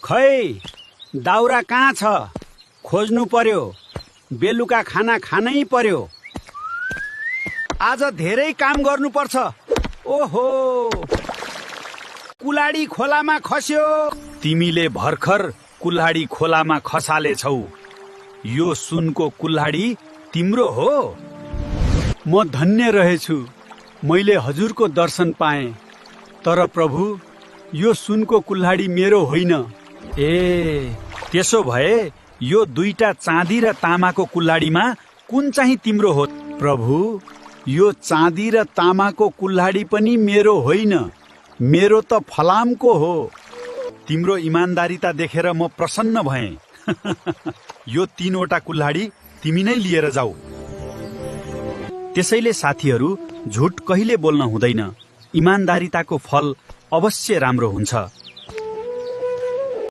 खै दाउरा कहाँ छ? खोज्नु पर्यो। बेलुका खाना खानै पर्यो। आज धेरै काम गर्नुपर्छ। ओहो, कुल्हाडी खोलामा खस्यो। तिमीले भर्खर कुल्हाडी खोलामा खसालेछौ। यो सुनको कुल्हाडी तिम्रो हो? म धन्य रहेछु, मैले हजुरको दर्शन पाएँ। तर प्रभु, यो सुनको कुल्हाडी मेरो होइन। ए, त्यसो भए यो दुईटा चाँदी र तामाको कुल्हाडीमा कुन चाहिँ तिम्रो हो? प्रभु, यो चाँदी र तामाको कुल्हाडी पनि मेरो होइन, मेरो त फलामको हो। तिम्रो इमान्दारिता देखेर म प्रसन्न भएँ। यो 3वटा कुल्हाडी तिमी नै लिएर जाऊ। त्यसैले साथीहरू, झुट कहिले बोल्न हुँदैन। इमान्दारिताको फल अवश्य राम्रो हुन्छ।